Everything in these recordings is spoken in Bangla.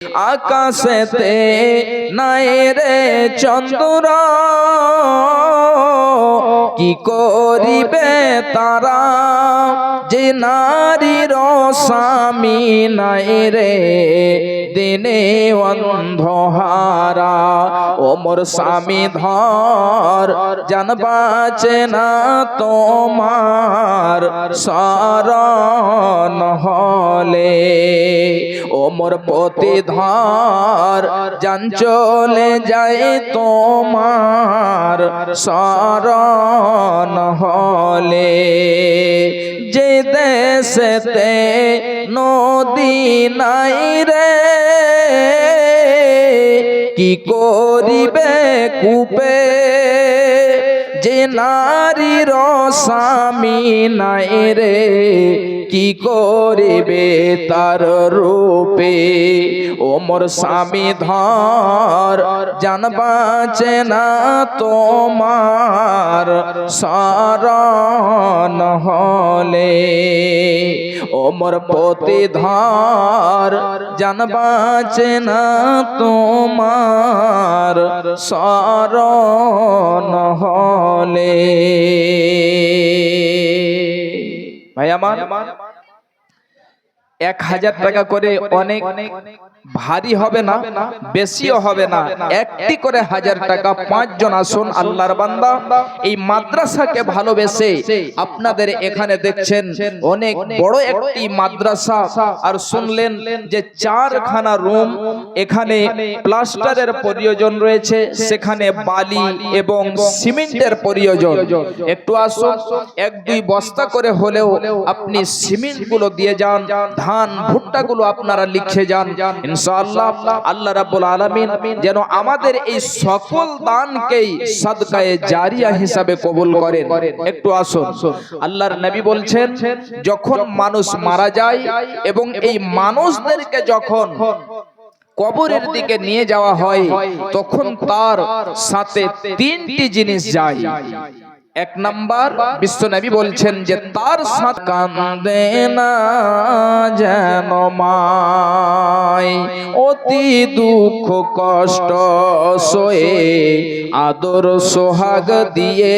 আকাশেতে নাই রে চন্দ্র, কি করিবে তারা, যে নারীর স্বামী নাই রে দিনে অন্ধহারা। ও মোর স্বামী ধর জান বাঁচে না তোমার শরণ হলে। ও মোর পতি ধর জান চলে যায় তোমার শরণ হলে। যে দেশেতে নদী নাই রে, কি করিবে কূপে, যে নারীর স্বামী নাই রে, কি করিবে তার রূপে। ও মোর স্বামী ধর জান বাঁচে না তোমার শরণ হলে। ও মোর পতি ধর জান বাঁচে না তোমার শরণ হলে। ভাই আমার, 1000 টাকা করে অনেক ভারী হবে না, বেশিও হবে না। একটি করে 1000 টাকা, 5 জন আসুন আল্লাহর বান্দা। এই মাদ্রাসাকে ভালোবেসে আপনাদের এখানে দেখছেন অনেক বড় একটি মাদ্রাসা, আর শুনলেন যে 4খানা রুম, এখানে প্লাস্টারের প্রয়োজন রয়েছে, সেখানে বালি এবং সিমেন্টের প্রয়োজন। একটু আসুন, 1-2 বস্তা করে হলেও আপনি সিমেন্ট গুলো দিয়ে যান, ধান ভুট্টা গুলো আপনারা লিখে যান। ইনশাআল্লাহ আল্লাহ রাব্বুল আলামিন যেন আমাদের এই সকল দানকেই সাদকায়ে জারিয়া হিসাবে কবুল করেন। একটু আসুন, আল্লাহর নবী বলছেন যখন মানুষ মারা যায় এবং এই মানুষদেরকে যখন কবরের দিকে নিয়ে যাওয়া হয়, তখন তার সাথে 3টি জিনিস যায়। 1 নাম্বার, বিশ্বনবী বলছেন যে তার সাথে কান্দে না যেন মায়, অতি দুঃখ কষ্ট সয়ে আদর সোহাগ দিয়ে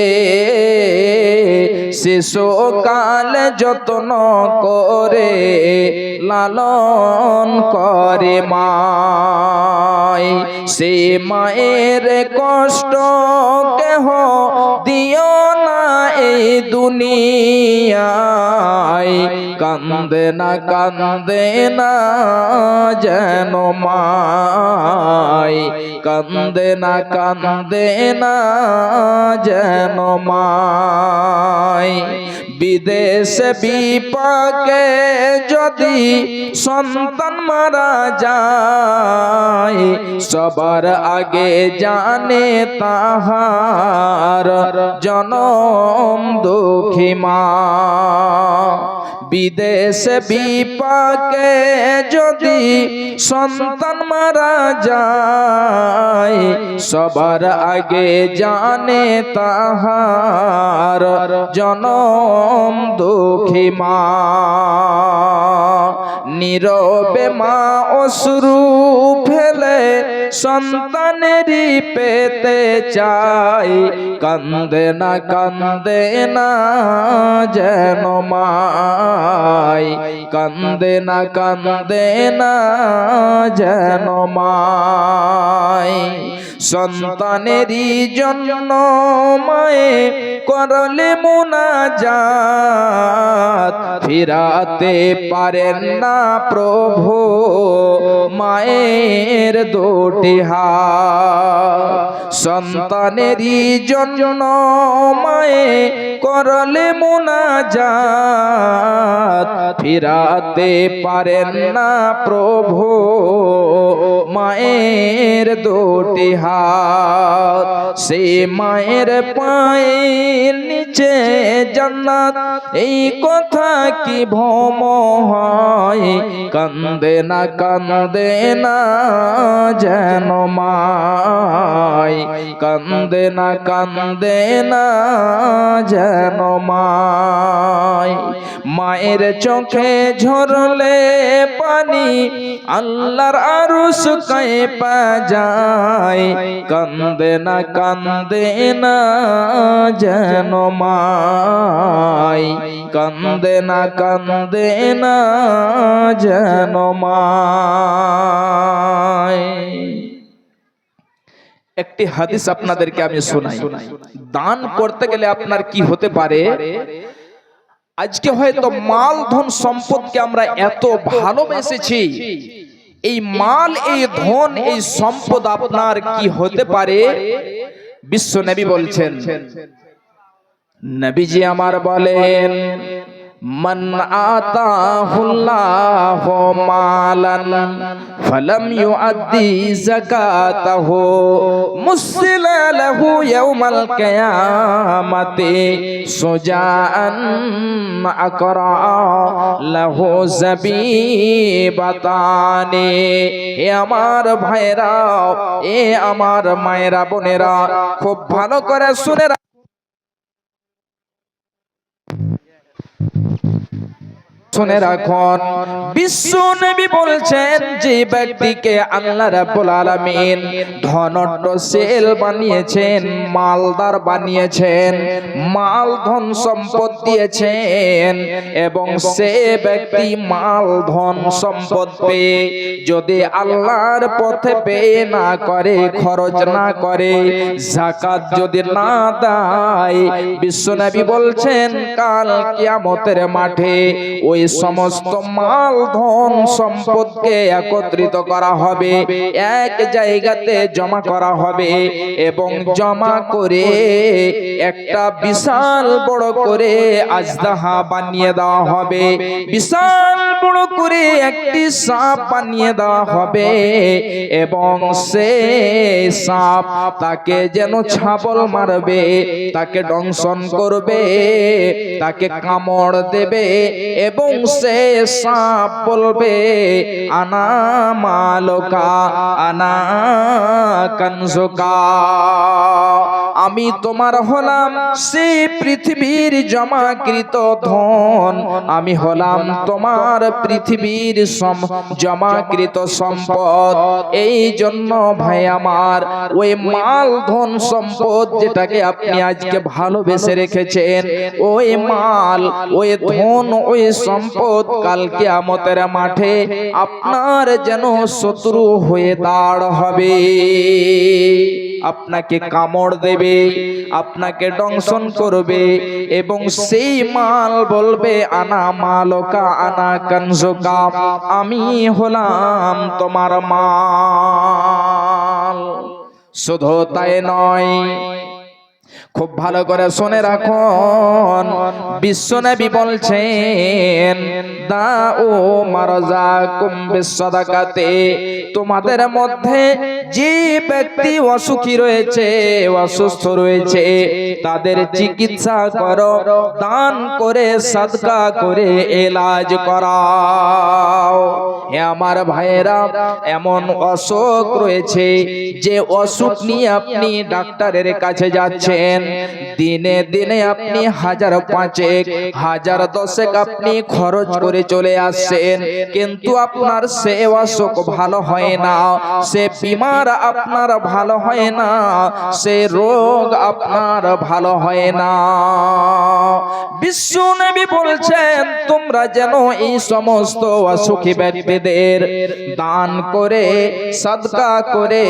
শিশুকাল যত্ন করে লালন করে মায়। সে মায়ের কষ্ট কেহ দিও না এই দুনিয়ায়, কান্দে না যেন মায়, কান্দে না যেন মায়। বিদেশে বিপাকে যদি সন্তান মারা যায়, সবার আগে জানে তাহার জনম দুঃখী মা। বিদেশে বিপাকে যদি সন্তান মারা যায়, সবার আগে জানে তাহার জনম দুঃখী মা। নীরবে মা অশ্রু ফেলে সন্তানেরই পেতে চায়, কান্দে না যেন মায়, কান্দে না যেন মায়। সন্তানেরই জন্য মায়ে করলে মুনাজাত, ফিরাতে পারেন না প্রভু মায়ের দুটি হাত। সন্তানেরই জন্য মায়ে করলে মুনাজাত, ফিরাতে পারেন না প্রভু মায়ের দুটি হাত। সে মায়ের পায়ের নিচে জান্নাত, এই কথা কি ভ্রম হয়, কান্দে না যেন মায়, কান্দে না যেন মায়। মায়ের চোখে ঝরলে পানি আল্লাহর আরশ কাঁপা যায়, কান্দে না যেন মাই, কান্দে না যেন মাই। একটি হাদিস আপনাদেরকে আমি শোনাই। দান করতে গেলে আপনার কি হতে পারে? আজকে হয়তো মাল ধন সম্পদকে আমরা এত ভালোবেসেছি, এই মাল, এই ধন, এই সম্পদ আপনার কি হতে পারে? বিশ্ব নবী বলছেন, নবীজি আমার বলেন, মান আতাহুল্লাহু মালান ফালাম ইউআদ্দি যাকাতাহু মুসিলা লাহু ইয়াউমাল কিয়ামাতি সুজাআন আকরা লাহু যাবিবাতানি। এ আমার ভাইরা, এ আমার মায়েরা, বোনেরা, খুব ভালো করে শুনে শুনে রাখুন। বিশ্ব নবী বলছেন, যে ব্যক্তিকে আল্লাহ রাব্বুল আলামিন ধনট্টশীল বানিয়েছেন, মালদার বানিয়েছেন, মাল ধন সম্পদ দিয়েছেন, এবং সে ব্যক্তি মাল ধন সম্পদ পেয়ে যদি আল্লাহর পথে ব্যয় না করে, খরচ না করে, যাকাত যদি না দেয়, বিশ্ব নবী বলছেন কাল কিয়ামতের মাঠে ওই সমস্ত মাল ধন সম্পদকে একত্রিত করা হবে, এক জায়গাতে জমা করা হবে, এবং জমা করে একটা বিশাল বড় করে আজদাহা বানিয়ে দেওয়া হবে, বিশাল বড় করে একটি সাপ বানিয়ে দেওয়া হবে, এবং সে সাপ তাকে যেন ছাবল মারবে, তাকে দংশন করবে, তাকে কামড় দেবে, এবং সে সাপ বলবে, আনা মালুকা আনা কানজুকা, আমি তোমার হলাম সেই পৃথিবীর জমাকৃত ধন, আমি হলাম তোমার পৃথিবীর জমাকৃত সম্পদ। এই জন্য ভাই আমার, ওই মাল ধন সম্পদ যেটাকে আপনি আজকে ভালোবেসে রেখেছেন, ওই মাল, ওই ধন, ওই সম্পদ কাল কিয়ামতের মাঠে আপনার যেন শত্রু হয়ে দাঁড় হবে, আপনাকে কামড় দেবে, আপনাকে দংশন করবে, এবং সেই মাল বলবে, আনা মালুকা আনা কানজুকা, আমি হলাম তোমার মাল। শুধু তাই নয়, খুব ভালো করে শুনে রাখুন, বিশ্ব নবী বলছেন, দাউ মারজাকুম বিসসাদাকাতে, তোমাদের মধ্যে যে ব্যক্তি অসুখী রয়েছে, অসুস্থ রয়েছে, তাদের চিকিৎসা করো, দান করে, সাদকা করে এলাজ করাও। হে আমার ভাইয়েরা, এমন অসুখ রয়েছে যে অসুখ নিয়ে আপনি ডাক্তারের কাছে যাচ্ছেন, দিনে দিনে আপনি হাজার পাঁচেক, হাজার দশেক আপনি খরচ করে চলে আসছেন, কিন্তু আপনার সে অসুখ ভালো হয় না, সে বিমার আপনার ভালো হয় না, সে রোগ আপনার ভালো হয় না। বিশ্ব নবী বলছেন, তোমরা যেন এই সমস্ত অসুখী ব্যক্তিদের দান করে, সাদকা করে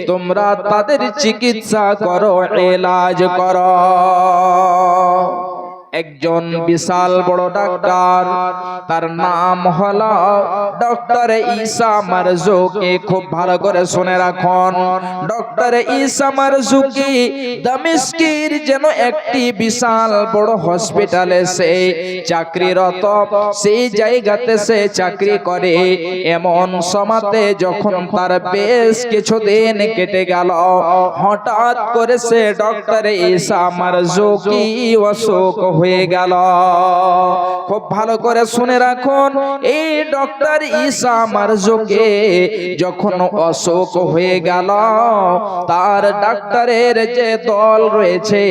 তোমরা তাদের চিকিৎসা করো, এলাজ করো। একজন বিশাল বড় ডাক্তার, তার নাম হলো ডক্টর ঈসা মারজুকি। খুব ভালো করে শুনে রাখুন, ডক্টর ঈসা মারজুকি দামেস্কের যেন একটি বিশাল বড় হসপিটালে সে চাকরিরত, সেই জায়গাতে সে চাকরি করে। এমন সময়তে যখন তার বেশ কিছুদিন কেটে গেল, হঠাৎ করে সে ডক্টর ঈসা মারজুকি অসুখ হয়ে গেল। খুব ভালো করে শুনে রাখুন, এই ডক্টর ঈসা মারজুকি যখন অসুখ হয়ে গেল, তার ডাক্তারের যে দল রয়েছে,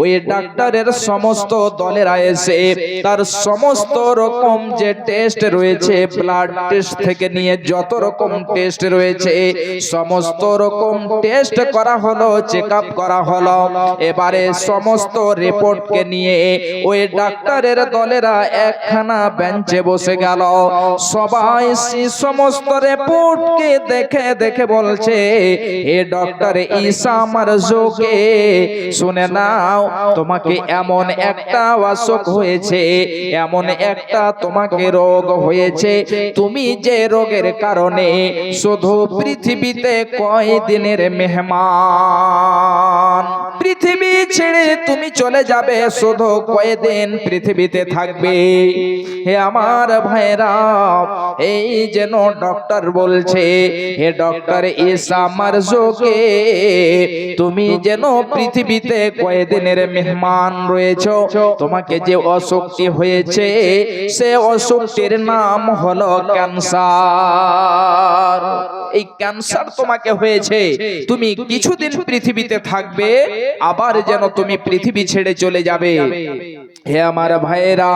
ওই ডাক্তারের সমস্ত দলেরা এসে তার সমস্ত রকম যে টেস্ট রয়েছে, ব্লাড টেস্ট থেকে নিয়ে যত রকম টেস্ট রয়েছে সমস্ত রকম টেস্ট করা হলো, চেক আপ করা হলো। এবারে সমস্ত রিপোর্টকে নিয়ে ওই ডাক্তারের দলেরা একখানা বেঞ্চে বসে গেল। সবাই সমস্ত রিপোর্টকে দেখে দেখে বলছে, এ ডক্টর ঈসা মারজুকি, শুনে নাও, তোমাকে এমন একটা অসুখ হয়েছে, এমন একটা তোমাকে রোগ হয়েছে, তুমি যে রোগের কারণে শুধু পৃথিবীতে কয়দিনের মেহমান, পৃথিবী ছেড়ে তুমি চলে যাবে, শুধু কয়দিন পৃথিবীতে থাকবে। হে আমার ভাইরা, এই যেন ডক্টর বলছে, হে ডক্টর ঈসা মারজুকি, তুমি যেন পৃথিবীতে কয়দিনের মেহমান রয়েছো, তোমাকে যে অসুখটি হয়েছে সে অসুখটির নাম হলো ক্যান্সার। এই ক্যান্সার তোমাকে হয়েছে, তুমি কিছুদিন পৃথিবীতে থাকবে, আবার যেন তুমি পৃথিবী ছেড়ে চলে যাবে। হে আমার ভাইরা,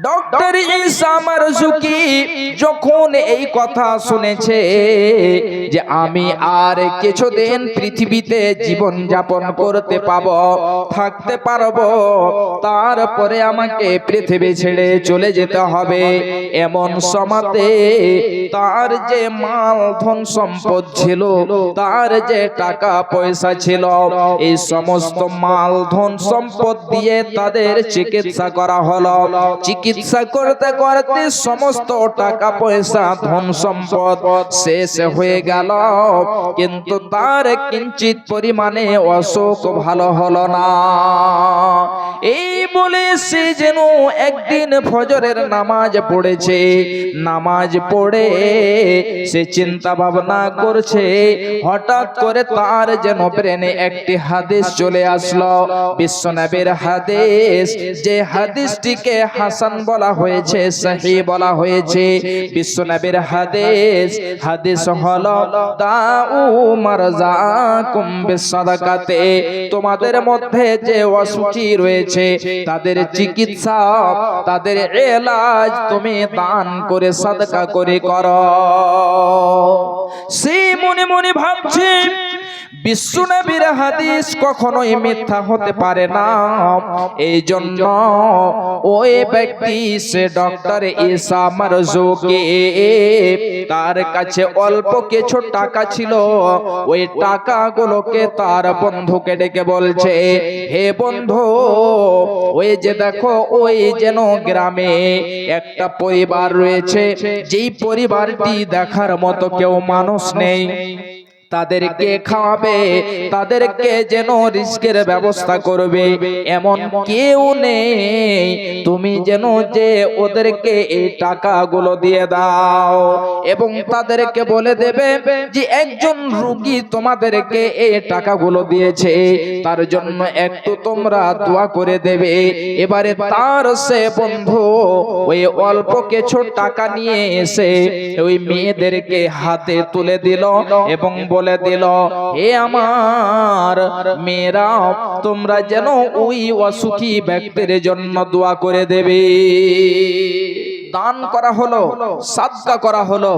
ডক্টর ঈসা মারজুকি যখন এই কথা শুনেছে যে আমি আর কিছুদিন পৃথিবীতে জীবন যাপন করতে পাবো, থাকতে পারবো, তারপরে আমাকে পৃথিবী ছেড়ে চলে যেতে হবে, এমন সময়তে তার যে মাল ধন সম্পদ ছিল, তার যে টাকা পয়সা ছিল, এই সমস্ত মাল ধন সম্পদ দিয়ে তাদের চিকিৎসা করা হলো। চিকিৎসা করতে করতে সমস্ত টাকা পয়সা ধন সম্পদ শেষ হয়ে গেল, কিন্তু তার কিঞ্চিত পরিমাণে অসুখ ভালো হলো না। এই বলে সে যেন একদিন ফজরের নামাজ পড়েছে, নামাজ পড়ে সে চিন্তা ভাবনা করছে, হঠাৎ করে তার যেন ব্রেনে একটি হাদিস চলে আসলো, বিশ্বনবীর হাদিস, যে হাদিসটিকে হাসান বলা হয়েছে, সহিহ বলা হয়েছে। বিশ্বনবীর হাদিস, হাদিস হলো দাউ মারজাকুম বিসাদাকাতে, তোমাদের মধ্যে যে অসুখী রয়েছে তাদের চিকিৎসা, তাদের ইলাজ তুমি দান করে সাদকা করে করো। সে মনে মনে ভাবছে, বিশ্বনবীর হাদিস কখনোই মিথ্যা হতে পারে না, এই জন্য ওই ব্যক্তি সে ডক্টর ঈসা মারজুকি, তার কাছে অল্প কিছু টাকা ছিল, ওই টাকাগুলোকে তার বন্ধুকে ডেকে বলছে, হে বন্ধু, ওই যে দেখো, ওই যেন গ্রামে একটা পরিবার রয়েছে, যেই পরিবারটি দেখার মতো কেউ মানুষ নেই, তাদেরকে খাওয়াবে, তাদেরকে যেন রিস্কের ব্যবস্থা করবে, এমন কেউ নেই, তুমি যেন যে ওদেরকে এই টাকাগুলো দিয়ে দাও, এবং তাদেরকে বলে দেবে যে একজন রোগী তোমাদেরকে এই টাকাগুলো দিয়েছে, তার জন্য একটু তোমরা দোয়া করে দেবে। এবারে তার সে বন্ধু ওই অল্প কিছু টাকা নিয়ে এসে ওই মেয়েদেরকে হাতে তুলে দিল এবং বলে দিল, এ আমার মেয়েরা, তোমরা যেন ওই অসুখী ব্যক্তির জন্য দোয়া করে দেবে। দান করা হলো, সাদকা করা হলো।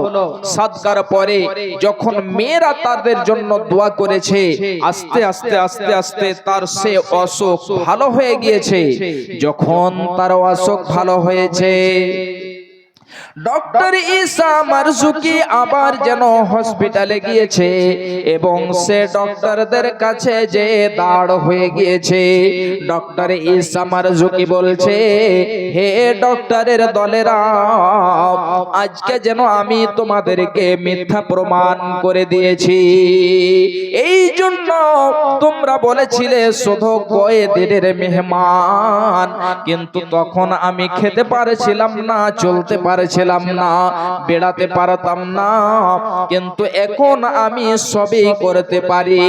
সাদকার পরে যখন মেয়েরা তাদের জন্য দোয়া করেছে, আস্তে আস্তে আস্তে আস্তে তার সে অসুখ ভালো হয়ে গিয়েছে। যখন তার অসুখ ভালো হয়েছে, ডক্টর ঈসা মারজুকি আবার যেন হসপিটালে গিয়েছে এবং সে ডক্টরদের কাছে যে দাঁড় হয়ে গিয়েছে। ডক্টর ঈসা মারজুকি বলছে, হে ডক্টরের দলেরা, আজকে যেন আমি তোমাদেরকে মিথ্যা প্রমাণ করে দিয়েছি। এই জন্য তোমরা বলেছিলে শুধু কয়েদিনের মেহমান, কিন্তু তখন আমি খেতে পারছিলাম না, চলতে পারছিলাম পারছিলাম না, বেড়াতে পারতাম না, কিন্তু এখন আমি সবই করতে পারি।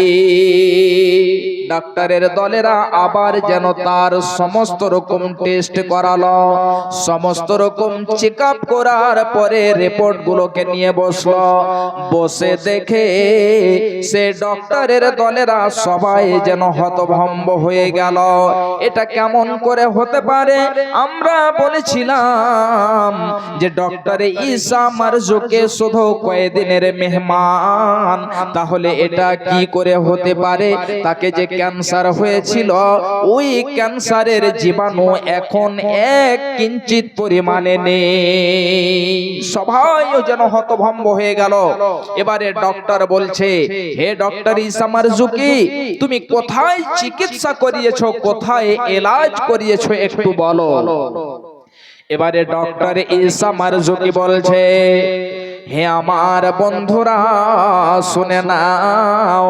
ডাক্তারের দলেরা আবার যেন তার সমস্ত রকম টেস্ট করালো, সমস্ত রকম চেক আপ করার পরে রিপোর্ট গুলোকে নিয়ে বসলো। বসে দেখে সে ডক্টরের দলেরা সবাই যেন হতভম্ব হয়ে গেল। এটা কেমন করে হতে পারে? আমরা বলেছিলাম যে ডক্টর ঈসা মারজুকি শুধু কয়েকদিনের মেহমান, তাহলে এটা কি করে হতে পারে? তাকে যে ক্যান্সার হয়েছিল, ওই ক্যান্সারের জীবাণু এখন এক কিঞ্চিত পরিমাণে নেই। সবাই যেন হতভম্ব হয়ে গেল। এবারে ডক্টর বলছে, হে ডক্টর ঈসা মারজুকি, তুমি কোথায় চিকিৎসা করিয়েছো, কোথায় এলাজ করিয়েছো, একটু বলো। এবারে ডক্টর ঈসা মারজুকি বলছে, হে আমার বন্ধুরা শুনে নাও,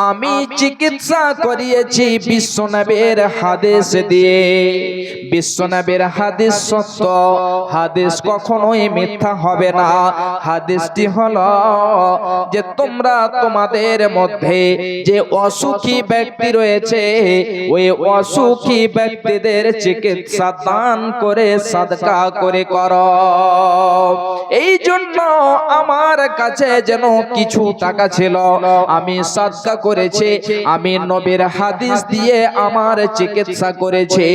আমি চিকিৎসা করিয়েছি বিশ্বনবীর হাদিস দিয়ে। বিশ্বনবীর হাদিস সত্য, হাদিস কখনোই মিথ্যা হবে না। হাদিসটি হলো যে তোমরা তোমাদের মধ্যে যে অসুখী ব্যক্তি রয়েছে, ওই অসুখী ব্যক্তিদের চিকিৎসা দান করে সাদকা করে করো। এই জন্য আমার কাছে যেন কিছু টাকা ছিল, আমি সাদকা করেছি, আমি নবীর হাদিস দিয়ে আমার চিকিৎসা করেছি,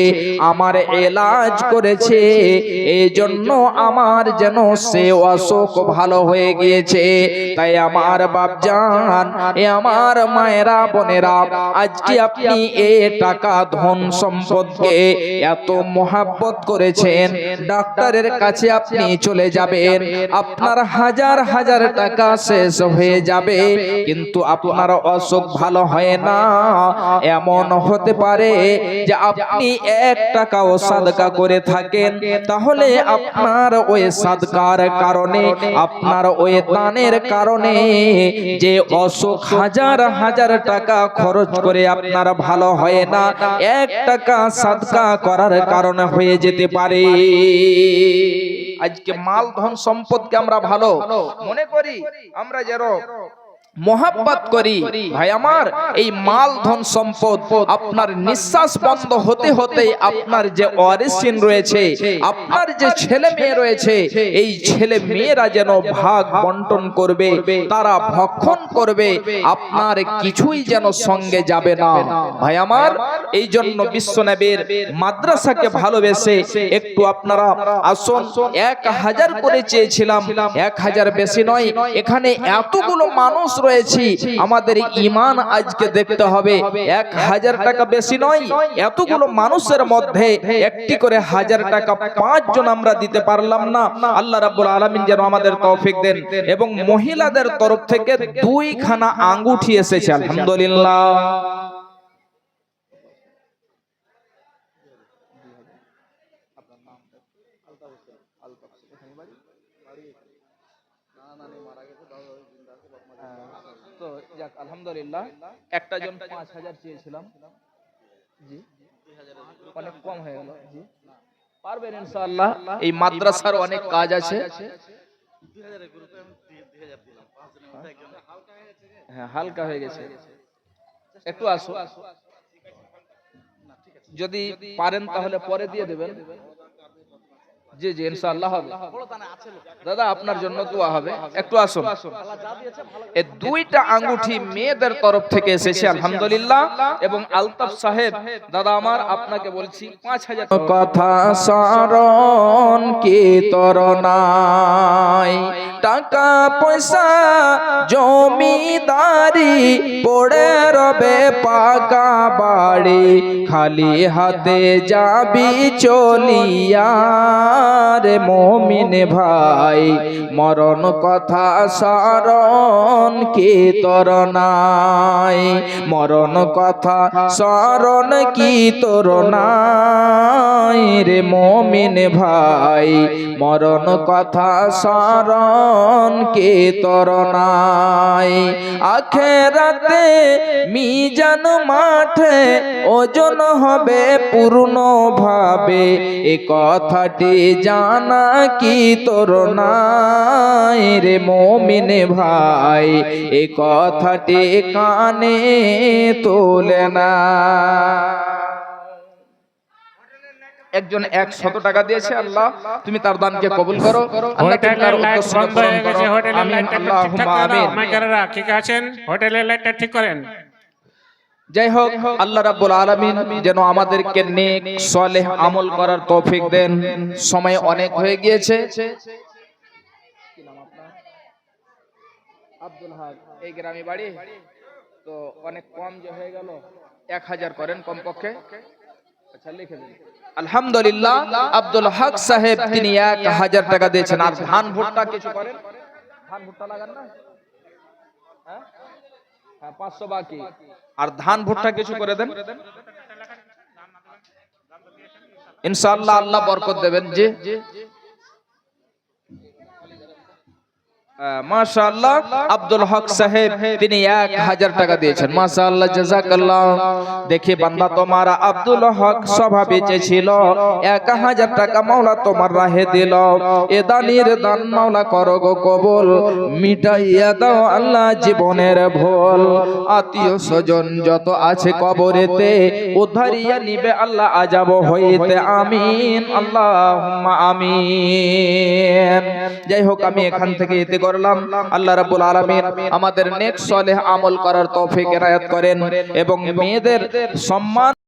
আমার এলাজ করেছে। এই জন্য আমার যেন সে অসুখ ভালো হয়ে গিয়েছে। তাই আমার বাপজান, এ আমার মায়েরা বোনেরা, আজকে আপনি এই টাকা ধন সম্পদকে এত মহাব্বত করেছেন, ডাক্তারের কাছে আপনি চলে যাবেন, আপনার হাজার হাজার টাকা শেষ হয়ে যাবে, কিন্তু আপনার অসুখ ভালো হয় না। এমন হতে পারে যে আপনি 1 টাকাও সাদকা করে থাকেন, তাহলে আপনার ওই সাদকার কারণে, আপনার ওই দানের কারণে যে অসুখ হাজার হাজার টাকা খরচ করে আপনার ভালো হয় না, 1 টাকা সাদকা করার কারণে হয়ে যেতে পারে। আজকে মাল ধন সম্পদকে আমরা ভালো মনে করি, আমরা যেন মোহাব্বত করি। ভাই আমার, এই মাল ধন সম্পদ আপনার নিঃশ্বাস বন্ধ হতে হতে আপনার যে ওয়ারিসিন রয়েছে, আপনার যে ছেলে মেয়ে রয়েছে, এই ছেলে মেয়েরা যেন ভাগ বন্টন করবে, তারা ভক্ষণ করবে, আপনার কিছুই যেন সঙ্গে যাবে না। ভাই আমার, এই জন্য বিশ্বনবীর মাদ্রাসাকে ভালোবেসে একটু আপনারা আসুন। 1000 করে চেয়েছিলাম, 1000 বেশি নয়, এখানে এতগুলো মানুষ রয়েছি, আমাদের ঈমান আজকে দেখতে হবে। 1000 টাকা বেশি নয়, এতগুলো মানুষের মধ্যে একটি করে 1000 টাকা 5 জন আমরা দিতে পারলাম না। আল্লাহ রাব্বুল আলামিন যেন আমাদের তৌফিক দেন। এবং মহিলাদের তরফ থেকে 2 খানা আঙ্গুঠি এসেছে, আলহামদুলিল্লাহ। তো যাক, আলহামদুলিল্লাহ, একটা জন 5000 চেয়েছিলাম, জি অনেক কম হয়ে গেল, জি পারবেন ইনশাআল্লাহ। এই মাদ্রাসার অনেক কাজ আছে। হ্যাঁ, হালকা হয়ে গেছে, একটু আসো, যদি পারেন তাহলে পরে দিয়ে দেবেন। জি জি ইনশাআল্লাহ হবে। দাদা আপনার জন্য দোয়া হবে, একটু আসুন। এই 2টা আঙ্গুঠি মেয়েদের তরফ থেকে এসেছে, আলহামদুলিল্লাহ। এবং আলতাফ সাহেব দাদা আমার, আপনাকে বলছি 5000 কথা স্মরণ কি তরনাই, টাকা পয়সা জমিদারি পড়ে রবে পাকা বাড়ি, খালি হাতে যাবি চলিয়া রে মুমিন ভাই, মরণ কথা স্মরণ কি তোর নাই, মরণ কথা স্মরণ কি তোর নাই রে মুমিন ভাই, মরণ কথা স্মরণ ওজন কে তোর নাই। আখেরাতে মিজান মাঠে ওজন হবে পূর্ণ ভাবে, এ কথাটি জানা কি তোর নাই রে মুমিন ভাই, এ কথাটি কানে তোলে না। একজন 100 টাকা দিয়েছে, আল্লাহ তুমি তার দানকে কবুল করো, আল্লাহ তুমি তার উদ্দেশ্য পূরণ করো। আমিন আল্লাহুম্মা আমিন। মাইকাররা ঠিক আছেন? হোটেলের লাইটটা ঠিক করেন। যাই হোক, আল্লাহ রাব্বুল আলামিন যেন আমাদেরকে নেক সালেহ আমল করার তৌফিক দেন। সময় অনেক হয়ে গিয়েছে। কি নাম আপনার? আব্দুল হক। এই গ্রামে বাড়ি তো অনেক কম যে হয়ে গেল, 1000 করেন কমপক্ষে। আচ্ছা লিখে দিন। আলহামদুলিল্লাহ, আব্দুল হক সাহেব তিনি 1000 টাকা দিয়েছেন। আর ধান ভুট্টা কিছু করেন? ধান ভুট্টা লাগান না? হ্যাঁ, 500 বাকি। আর ধান ভুট্টা কিছু করে দেন ইনশাআল্লাহ, আল্লাহ বরকত দেবেন। জি মাশাআল্লাহ, আব্দুল হক সাহেব তিনি 1000 টাকা দিয়েছেন। মাশাআল্লাহ, জাযাকাল্লাহ। দেখি বান্দা, তোমার আব্দুল হক স্বভাবে যে ছিল 1000 টাকা মাওলা তোমার রাহে দিল। এ দানির দান মাওলা করো গো কবুল, মিটাইয়া দাও আল্লাহ জীবনের ভুল। আত্মীয় স্বজন যত আছে কবরেতে, উদ্ধারিয়া নিবে আল্লাহ আযাব হইতে। আমিন আল্লাহুম্মা আমিন। যাই হোক, আমি এখান থেকে এতে করলাম। আল্লাহ রাব্বুল আলামিন আমাদের নেক সালেহ আমল করার তৌফিক এনায়েত করেন এবং মেয়েদের সম্মান